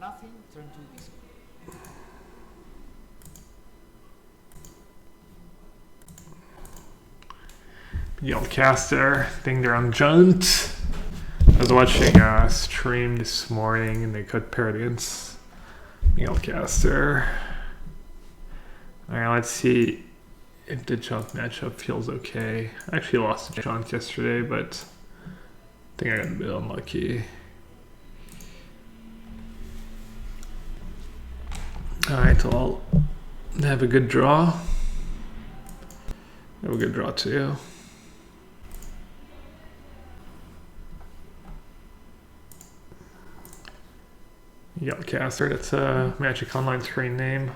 nothing, turn to this. Yellowcaster, I think they're on Junt. I was watching a stream this morning and they could pair it against Yellowcaster. Alright, let's see if the Junt matchup feels okay. I actually lost to Junt yesterday, but I think I got a bit unlucky. Alright, well, I'll have a good draw. Have a good draw too. Yellowcaster, that's a Magic Online screen name.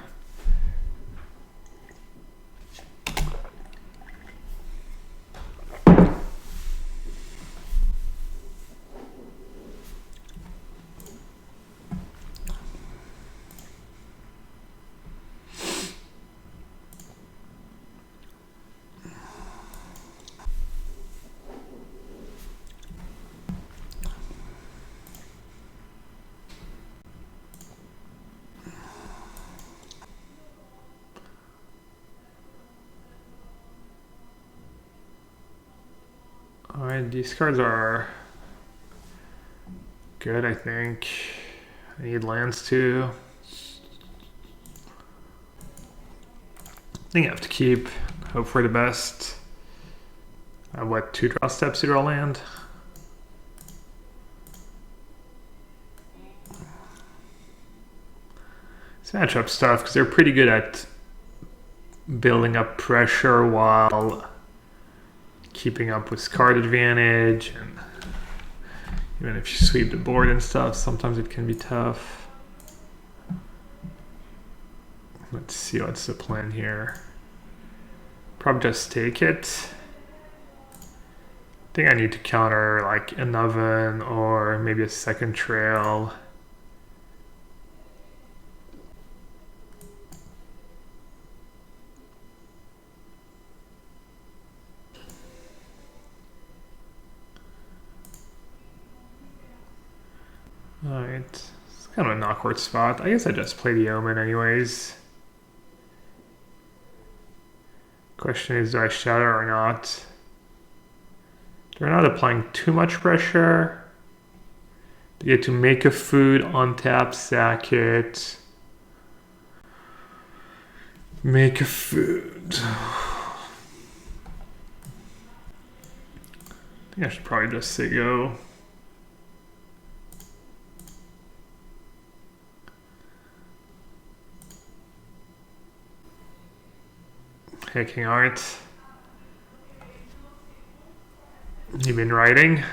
Alright, these cards are good, I think. I need lands too. I think I have to keep, hope for the best. What, 2 draw steps to draw land? It's matchup stuff because they're pretty good at building up pressure while keeping up with card advantage, and even if you sweep the board and stuff, sometimes it can be tough. Let's see what's the plan here. Probably just take it. I think I need to counter like an oven or maybe a second trail. Alright, it's kind of an awkward spot. I guess I just play the Omen anyways. Question is, do I shatter or not? They're not applying too much pressure. They get to make a food, untap, sack it. Make a food. I think I should probably just say go. Hacking art. You've been writing?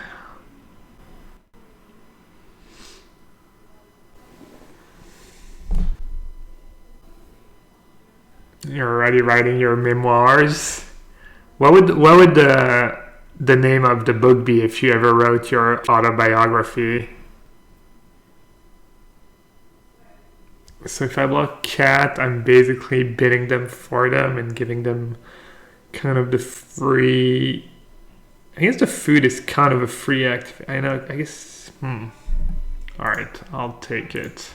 You're already writing your memoirs? What would the name of the book be if you ever wrote your autobiography? So if I block cat, I'm basically bidding them for them and giving them kind of the free... I guess the food is kind of a free act. I know, I guess... Alright, I'll take it.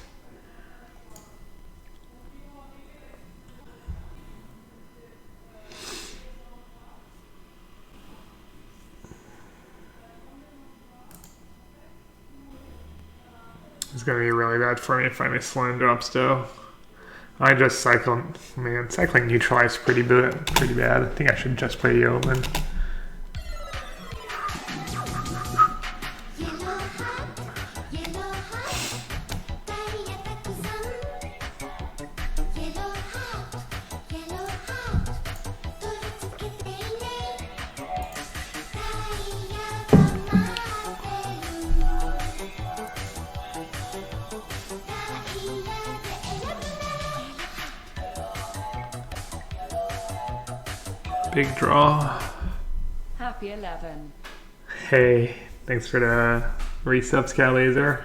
It's gonna be really bad for me if I miss land drops though. I just cycle, man, cycling neutralized pretty bad. I think I should just play the Omen. Big draw. Happy 11. Hey, thanks for the resubs, Cat Laser.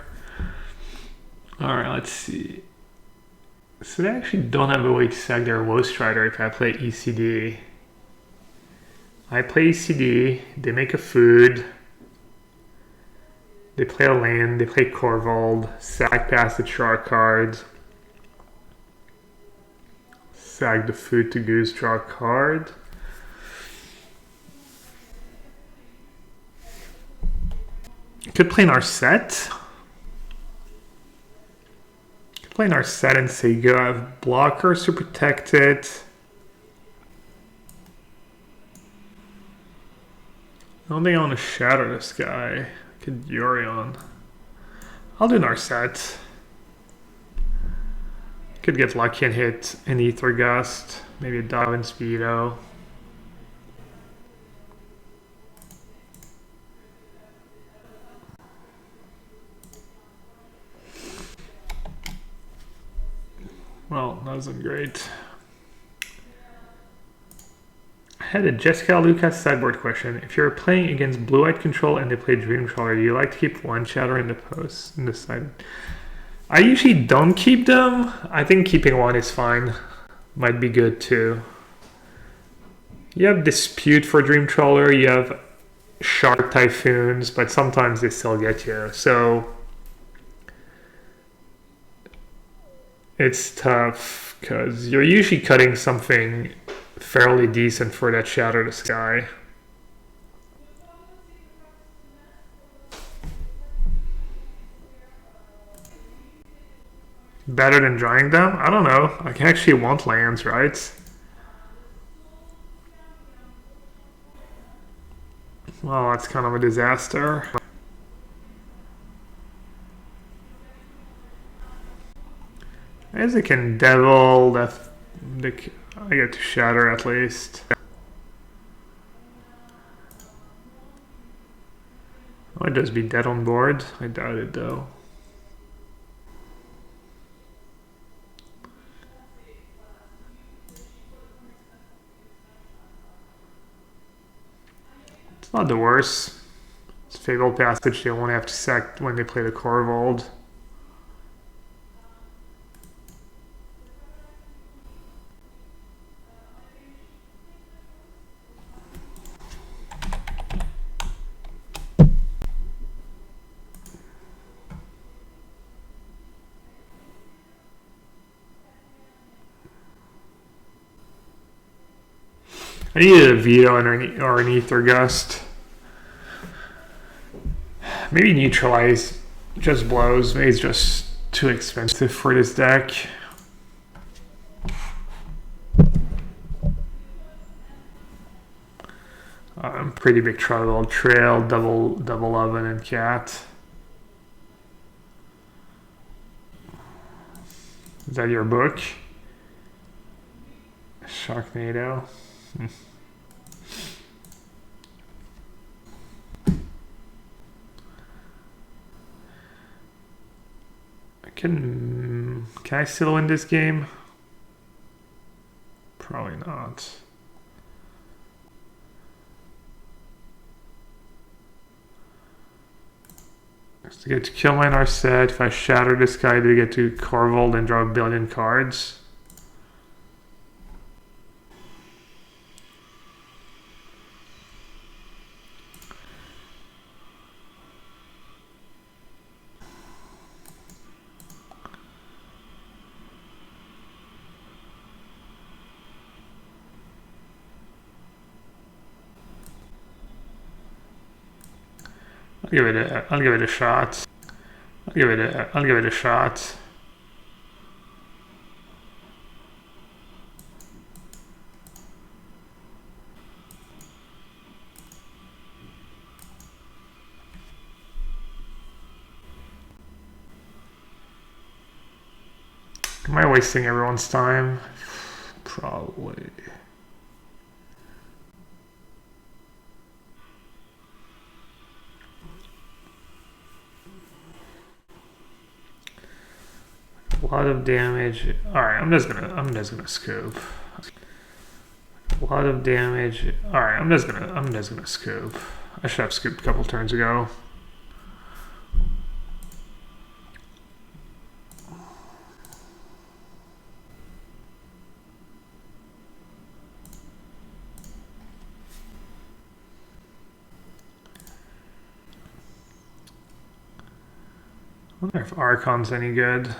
Alright, let's see. So they actually don't have a way to sack their Woe Strider if I play ECD. I play ECD, they make a food. They play a land, they play Corvold, sack past the shark card, sack the food to goose, draw a card. Could play Narset. Could play Narset and say go have blockers to protect it. I don't think I want to shatter this guy. Could Yorion. I'll do Narset. Could get lucky and hit an Ether Gust. Maybe a Darwin Speedo. Well, that wasn't great. I had a Jessica Lucas sideboard question. If you're playing against blue-white control and they play Dream Trawler, do you like to keep one shatter in the post in the side? I usually don't keep them. I think keeping one is fine. Might be good too. You have Dispute for Dream Trawler, you have Shark Typhoons, but sometimes they still get you. So it's tough because you're usually cutting something fairly decent for that Shatter the Sky. Better than drawing them? I don't know. I can actually want lands, right? Well, that's kind of a disaster. I guess I can Devil, that I get to Shatter at least. Might just be dead on board. I doubt it though. It's not the worst. It's Fabled Passage, they won't have to sack when they play the Corvold. I needed a veto or an Ether Gust. Maybe Neutralize just blows. Maybe it's just too expensive for this deck. Pretty big trouble. Trail, double oven, and cat. Is that your book? Sharknado. Can I still win this game? Probably not. To get to kill my Narset, if I shatter this guy, do I get to Corvold and draw a billion cards? I'll give it a shot. I'll give it a shot. Am I wasting everyone's time? Probably. A lot of damage. Alright, I'm just gonna scoop. A lot of damage. Alright, I'm just gonna scoop. I should have scooped a couple turns ago. wonder if Archon's any good.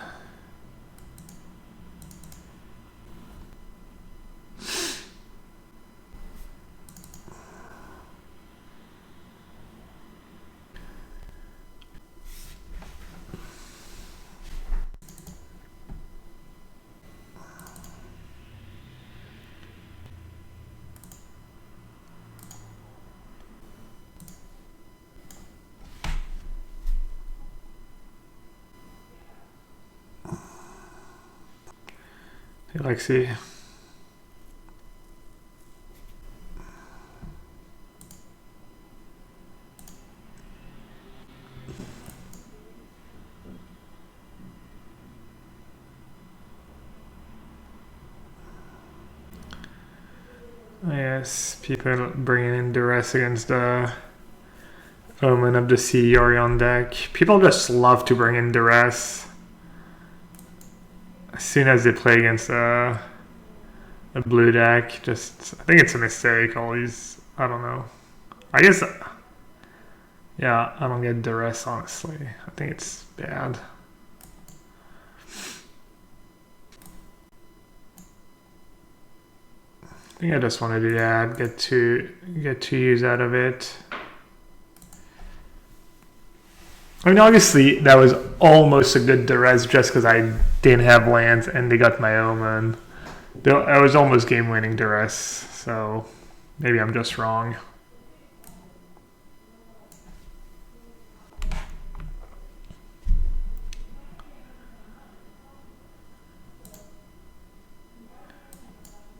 Hey, Lexi. Yes, people bringing in duress against the Omen of the Sea Orion deck. People just love to bring in duress as soon as they play against a blue deck. I think it's a mistake. Always, I don't know. I guess, yeah, I don't get duress honestly. I think it's bad. I think I just want to do that. Get two use out of it. I mean, obviously, that was almost a good duress just because I didn't have lands and they got my Omen. I was almost game-winning duress, so maybe I'm just wrong.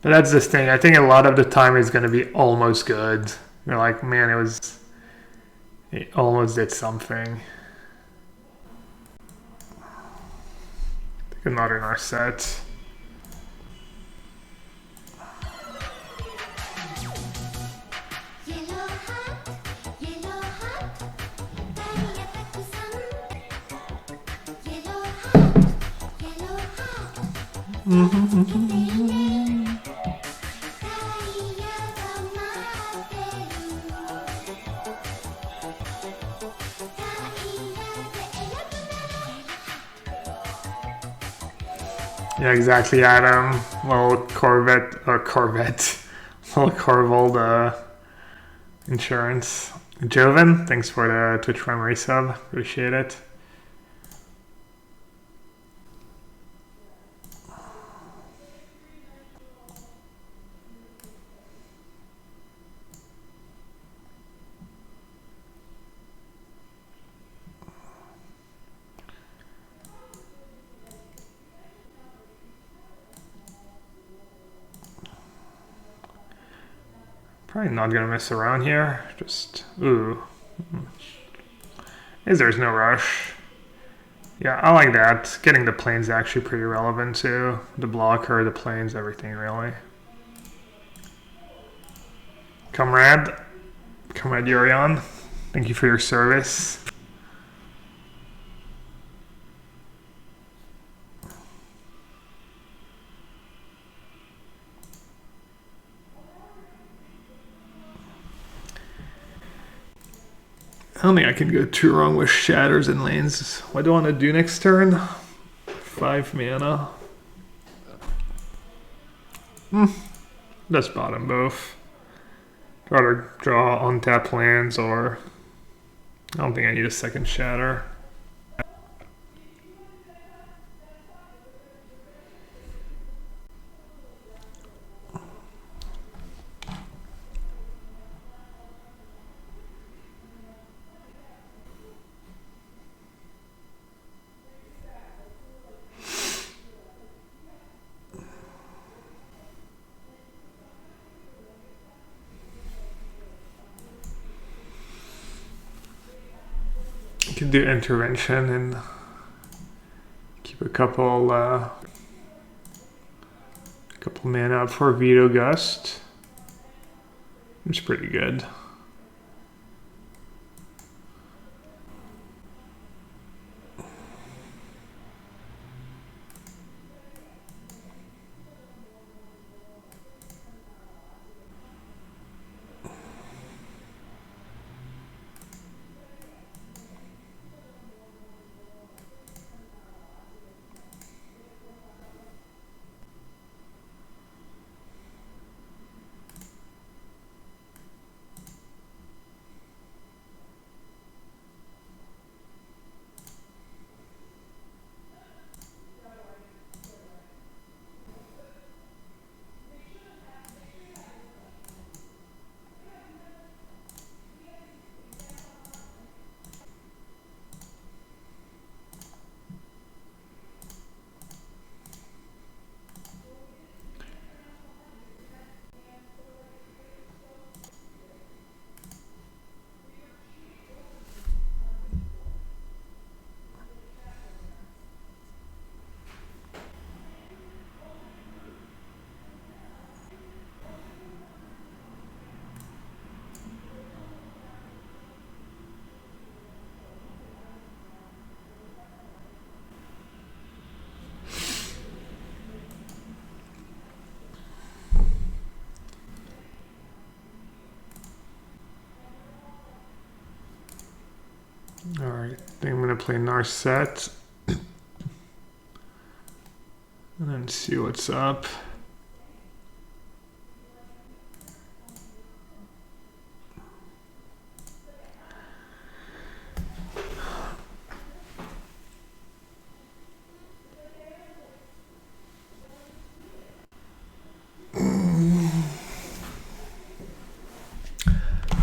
But that's this thing. I think a lot of the time it's going to be almost good. You're like, man, it almost did something. Take another Narset. Yeah, exactly, Adam. Little Corvette. Little Corvold insurance. Joven, thanks for the Twitch Prime sub. Appreciate it. Probably not gonna mess around here. Just ooh. There's no rush. Yeah, I like that. Getting the planes actually pretty relevant too. The blocker, the planes, everything really. Comrade Yurion, thank you for your service. I don't think I can go too wrong with shatters and lanes. What do I want to do next turn? 5 mana. Let's bottom both. Try to draw untapped lands, or I don't think I need a second shatter. Can do intervention and keep a couple mana up for Veto Gust. It's pretty good. think I'm gonna play Narset. And then see what's up.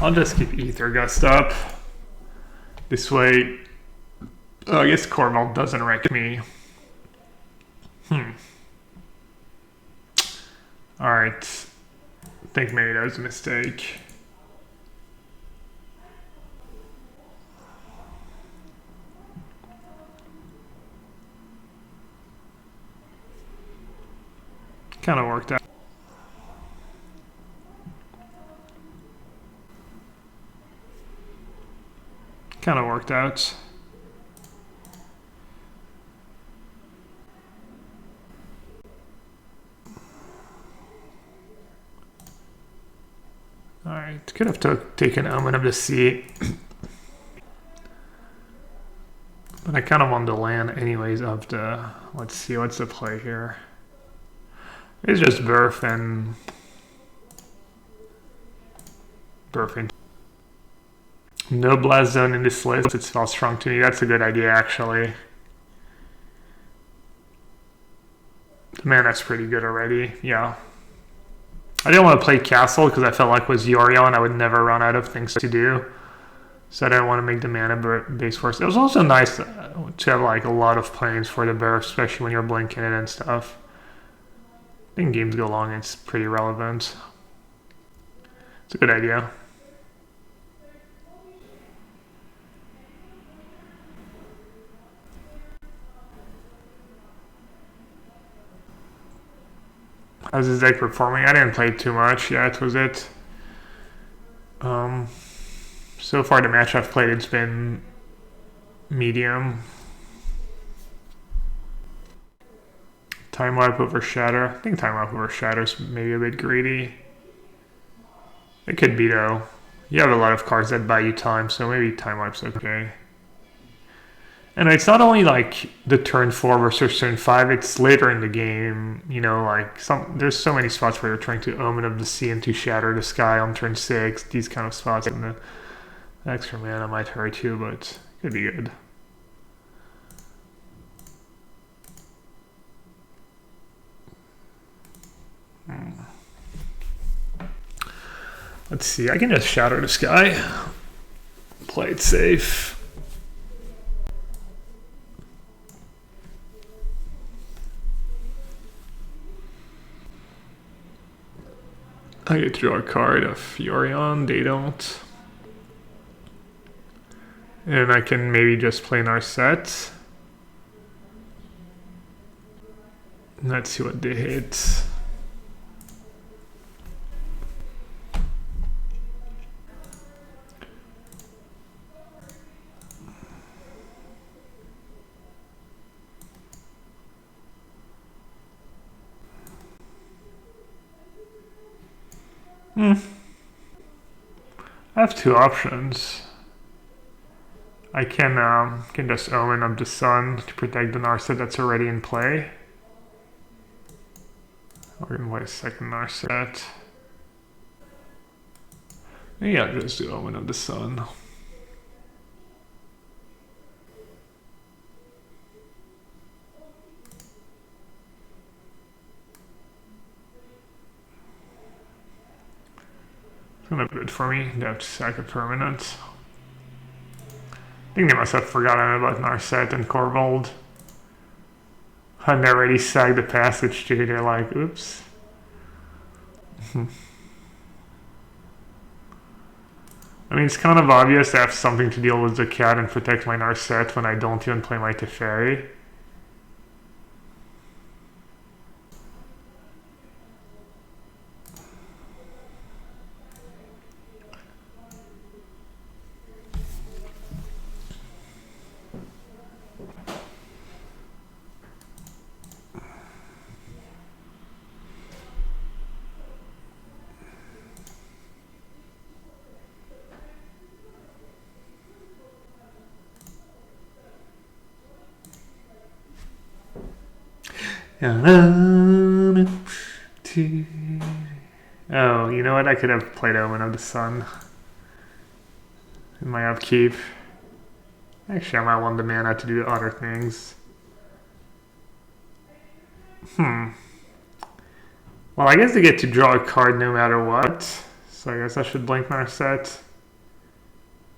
I'll just keep Ether Gust up. This way, I guess Corval doesn't wreck me. Alright. I think maybe that was a mistake. Kind of worked out. Kind of worked out. Alright, could have taken Omen of the Sea. But I kind of want the land anyways of the... Let's see, what's the play here? It's just Birth and... No Blast Zone in this list, it smells strong to me. That's a good idea, actually. Man, that's pretty good already, yeah. I didn't want to play Castle because I felt like with Yorion I would never run out of things to do. So I didn't want to make the mana base first. It was also nice to have like a lot of planes for the Birth, especially when you're blinking it and stuff. I think games go long, it's pretty relevant. It's a good idea. How's this deck performing? I didn't play too much yet, was it? So far the match I've played, it's been medium. Time Warp over Shatter. I think Time Warp over Shatter is maybe a bit greedy. It could be though. You have a lot of cards that buy you time, so maybe Time Warp's okay. And it's not only like the turn 4 versus turn 5, it's later in the game, you know, like there's so many spots where you're trying to Omen of the Sea and to Shatter the Sky on turn 6, these kind of spots, and the extra mana might hurt you, but it could be good. Let's see, I can just Shatter the Sky. Play it safe. I get to draw a card of Yorion, they don't. And I can maybe just play Narset. Let's see what they hit. I have two options. I can just Omen of the Sun to protect the Narset that's already in play. We're gonna play a second Narset. Maybe I'll just do Omen of the Sun. It's gonna be good for me. They have to sack a permanent. I think they must have forgotten about Narset and Corvold. And they already sagged the passage too. They're like, oops. I mean, it's kind of obvious I have something to deal with the cat and protect my Narset when I don't even play my Teferi. Oh, you know what? I could have played Omen of the Sun in my upkeep. Actually, I might want the mana to do other things. Well, I guess they get to draw a card no matter what. So I guess I should blink Narset.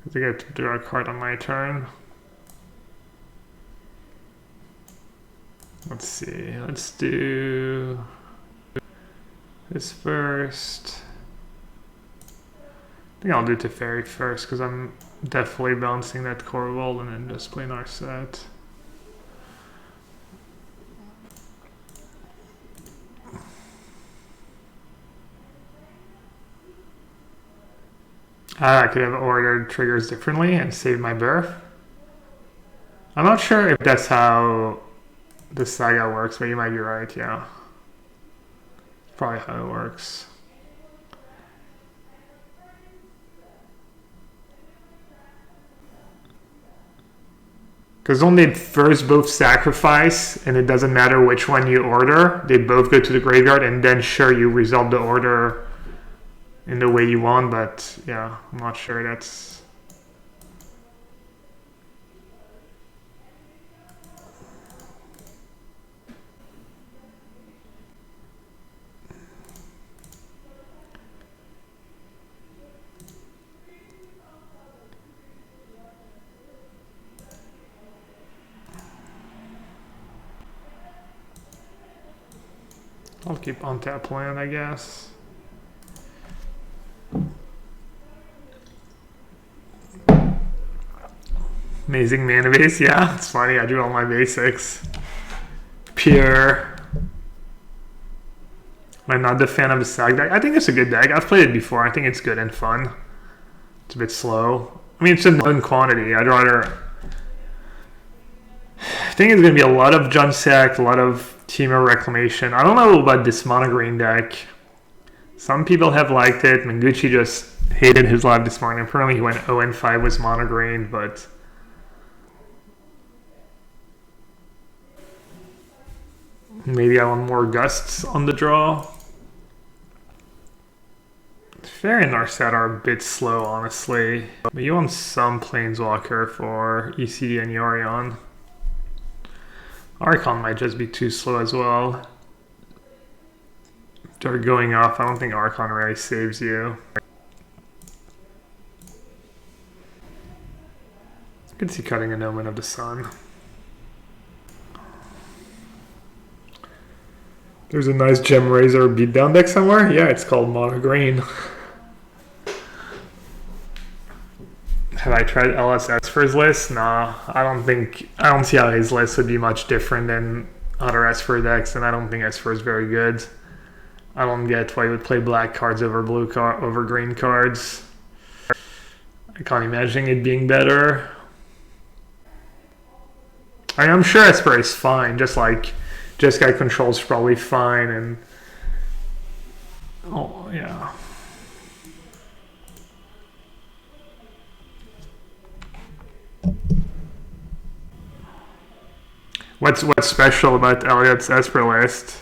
Because I get to draw a card on my turn. Let's see. Let's do this first. I think I'll do Teferi first because I'm definitely bouncing that Corvold and then just play Narset. I could have ordered triggers differently and saved my birth. I'm not sure if that's how the saga works, but you might be right, yeah. Probably how it works. Because don't they first both sacrifice, and it doesn't matter which one you order, they both go to the graveyard, and then sure, you resolve the order in the way you want, but yeah, I'm not sure that's... I'll keep untap land, I guess. Amazing mana base, yeah, it's funny, I drew all my basics. Pure. I'm not the fan of the Sag deck. I think it's a good deck. I've played it before. I think it's good and fun. It's a bit slow. I mean, it's a known quantity. I'd rather... I think it's going to be a lot of Junsec, a lot of Temur Reclamation. I don't know about this mono green deck. Some people have liked it. Mengucci just hated his live this morning. Apparently he went 0-5 with mono green, but... maybe I want more gusts on the draw. Fair and Narset are a bit slow, honestly. But you want some Planeswalker for ECD and Yorion. Archon might just be too slow as well. They're going off. I don't think Archon really saves you. I could see cutting an Omen of the Sun. There's a nice Gem Razor beatdown deck somewhere. Yeah, it's called Mono Green. Have I tried LSS for his list? Nah, I don't see how his list would be much different than other Esper decks, and I don't think Esper is very good. I don't get why he would play black cards over over green cards. I can't imagine it being better. I'm sure Esper is fine, just like Jeskai Control's probably fine, and oh yeah. What's special about Elliot's Esper list?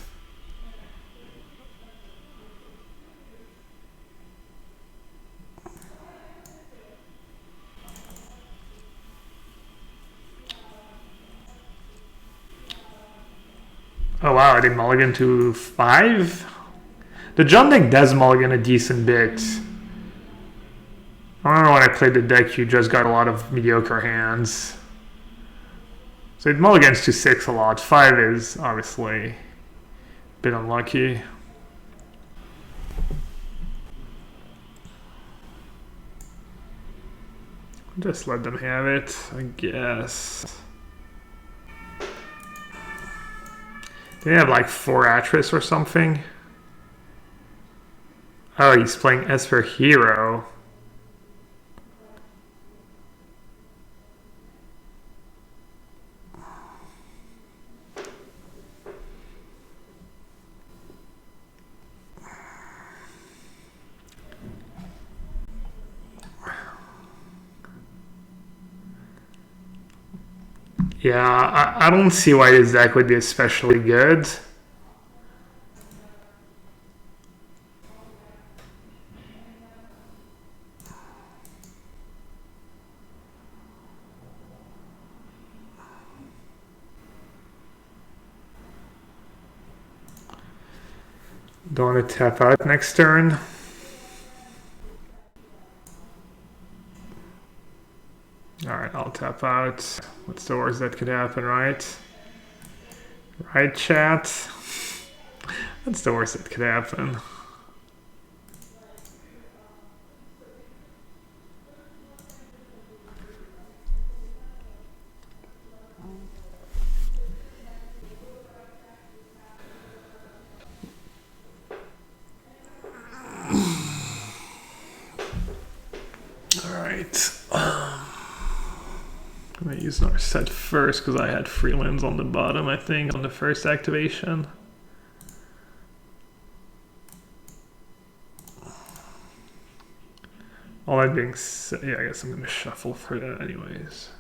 Oh wow, I did mulligan to 5? The John deck does mulligan a decent bit. I don't know when I played the deck, you just got a lot of mediocre hands. So it mulligans to 6 a lot. 5 is obviously a bit unlucky. Just let them have it, I guess. They have like 4 Atris or something. Oh, he's playing Esper Hero. Yeah, I don't see why this deck would be especially good. Don't want to tap out next turn. Alright, I'll tap out. What's the worst that could happen, right? Right, chat? That's the worst that could happen. Alright. I'm going to use another set first because I had free lands on the bottom, I think, on the first activation. All that being said, yeah, I guess I'm going to shuffle for that anyways.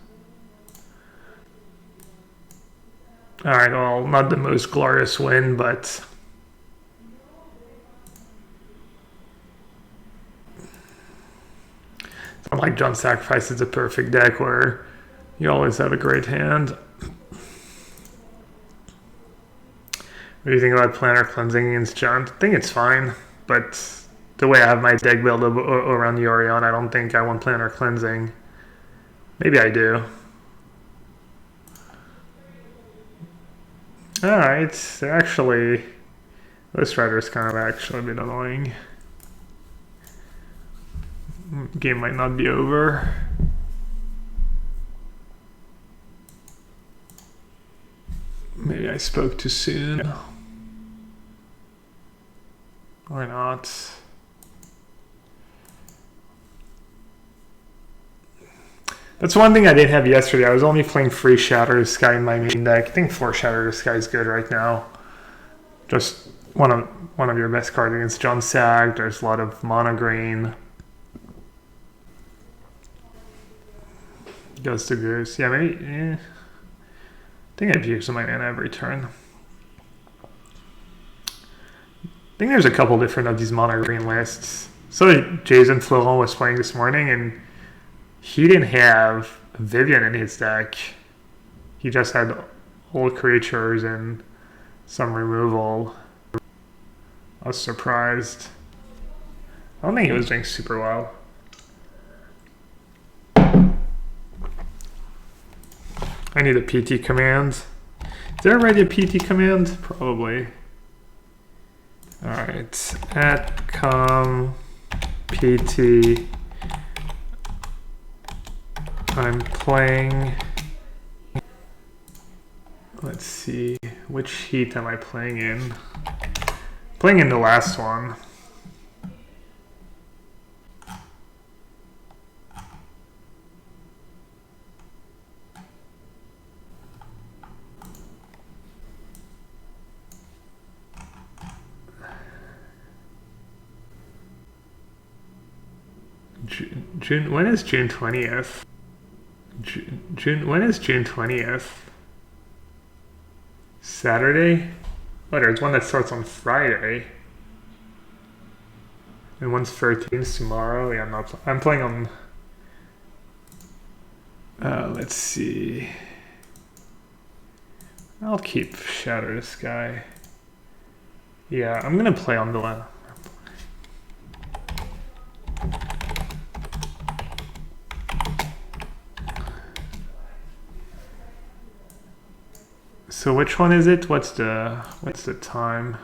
Alright, well, not the most glorious win, but it's not like John Sacrifice is a perfect deck where you always have a great hand. What do you think about Planar Cleansing against John? I think it's fine, but the way I have my deck built around the Orion, I don't think I want Planar Cleansing. Maybe I do. Alright, actually, this Rider's kind of actually a bit annoying. Game might not be over. Maybe I spoke too soon. Or not. That's one thing I didn't have yesterday. I was only playing 3 Shatter the Sky in my main deck. I think 4 Shatter the Sky is good right now. Just one of your best cards against John Sag. There's a lot of mono green. Goes to Goose. Yeah, maybe. I think I'd use my mana every turn. I think there's a couple different of these mono green lists. So Jason Fleuron was playing this morning, and he didn't have Vivian in his deck. He just had old creatures and some removal. I was surprised. I don't think he was doing super well. I need a PT command. Is there already a PT command? Probably. Alright. At com PT. I'm playing. Let's see. Which heat am I playing in? Playing in the last one. June. When is June 20th? When is June 20th? Saturday? Oh, there's one that starts on Friday. And one's 13th tomorrow. Yeah, I'm playing on. Let's see. I'll keep Shatter the Sky. Yeah, I'm gonna play on the. So which one is it? What's the time?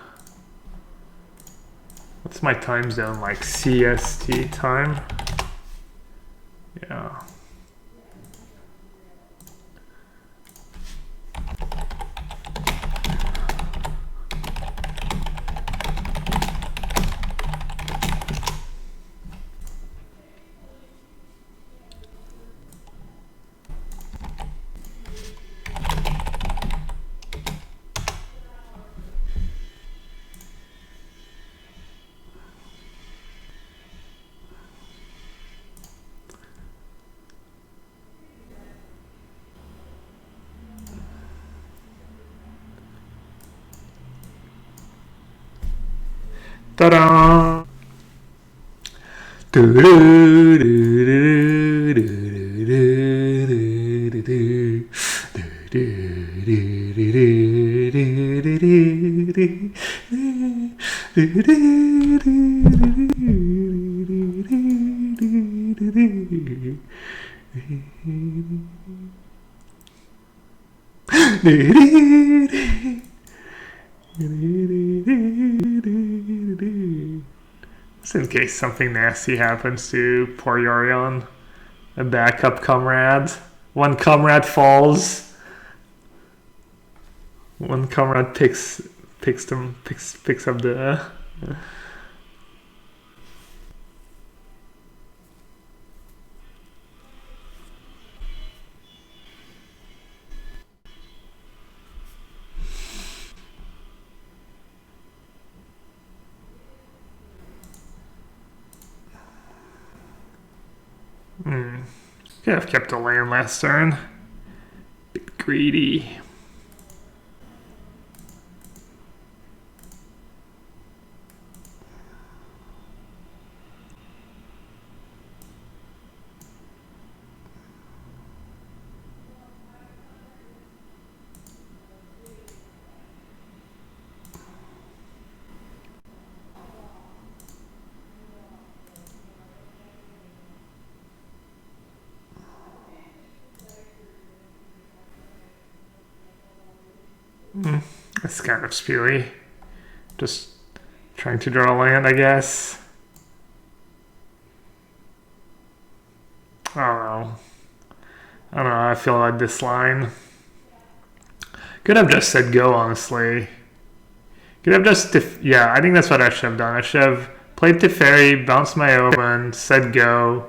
What's my time zone, like CST time? Yeah. Ta-da! Just in case something nasty happens to poor Yorion, a backup comrade. One comrade falls. One comrade picks up the. Could have kept the land last turn. Bit greedy. That's kind of spewy. Just trying to draw land, I guess. I don't know. I don't know how I feel about this line. Could have just said go, honestly. Could have just... yeah, I think that's what I should have done. I should have played Teferi, bounced my open, said go.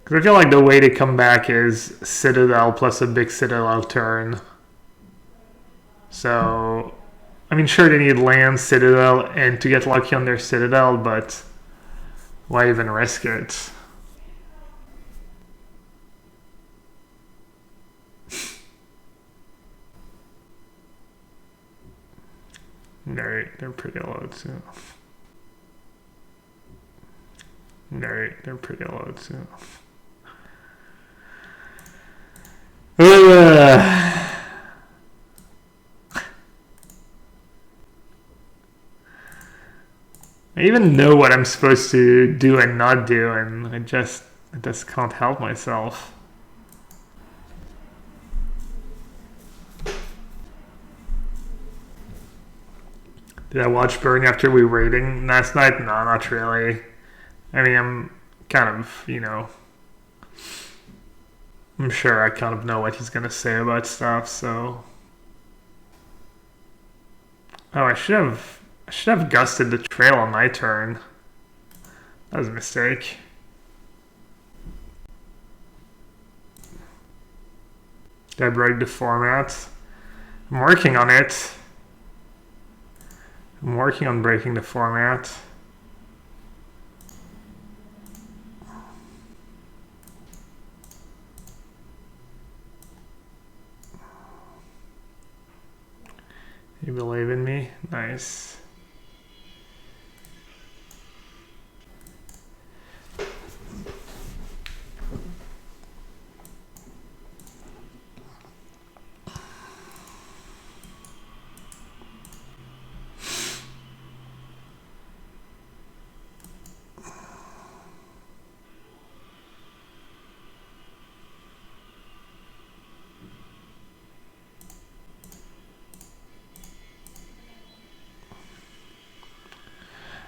Because I feel like the way to come back is Citadel plus a big Citadel turn. So, I mean, sure, they need land, Citadel, and to get lucky on their Citadel, but why even risk it? They're pretty low, too. They're pretty low, too. I even know what I'm supposed to do and not do, and I just can't help myself. Did I watch Burn after we were raiding last night? No, not really. I mean, I'm kind of, I'm sure I kind of know what he's going to say about stuff, so... Oh, I should have gusted the trail on my turn. That was a mistake. Did I break the format? I'm working on it. I'm working on breaking the format. You believe in me? Nice.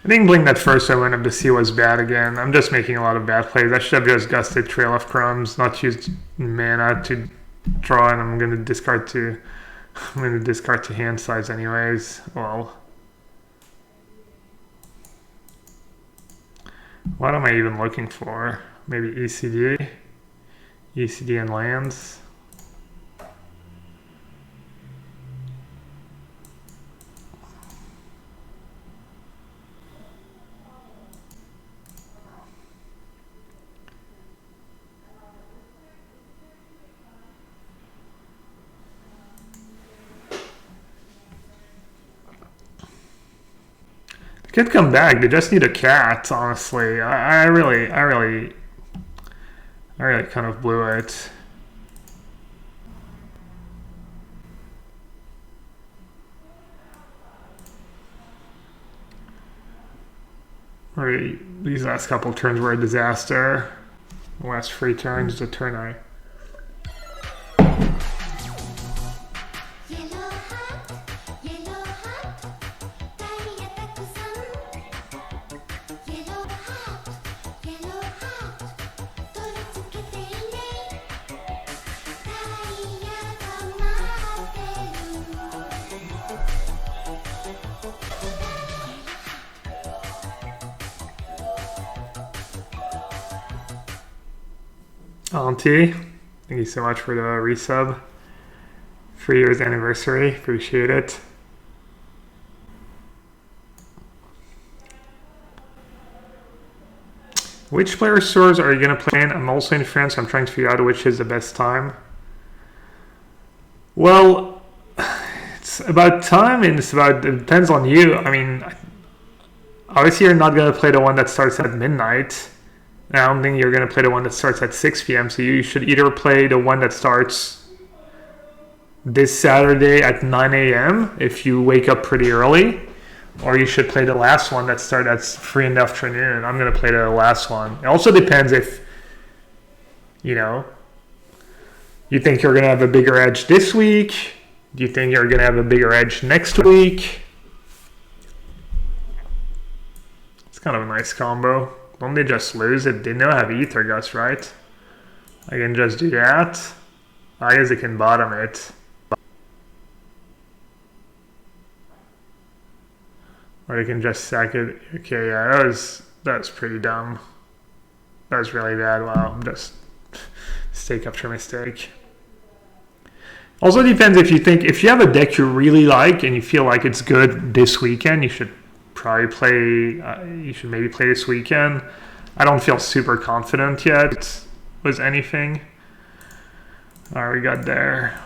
I think playing that first I went up to sea was bad again. I'm just making a lot of bad plays. I should have just gusted Trail of Crumbs, not used mana to draw, and I'm gonna discard to hand size anyways. Well, what am I even looking for? Maybe ECD? ECD and lands. Could come back. They just need a cat, honestly. I really kind of blew it. These last couple turns were a disaster. The last 3 turns, the turn I. Auntie, thank you so much for the resub. 3 years anniversary, appreciate it. Which player stores are you going to play in? I'm also in France, so I'm trying to figure out which is the best time. Well, it's about time and it depends on you. I mean, obviously you're not going to play the one that starts at midnight. I don't think you're going to play the one that starts at 6 p.m. So you should either play the one that starts this Saturday at 9 a.m. if you wake up pretty early, or you should play the last one that starts at 3 in the afternoon. I'm going to play the last one. It also depends if, you think you're going to have a bigger edge this week. Do you think you're going to have a bigger edge next week? It's kind of a nice combo. Don't they just lose it? They know I have Ether Gust, right? I can just do that. I guess I can bottom it. Or I can just sack it. Okay, yeah, that was pretty dumb. That was really bad. Wow, I'm just mistake after mistake. Also depends if you have a deck you really like and you feel like it's good this weekend, you should probably play, you should maybe play this weekend. I don't feel super confident yet with anything. Alright, we got there.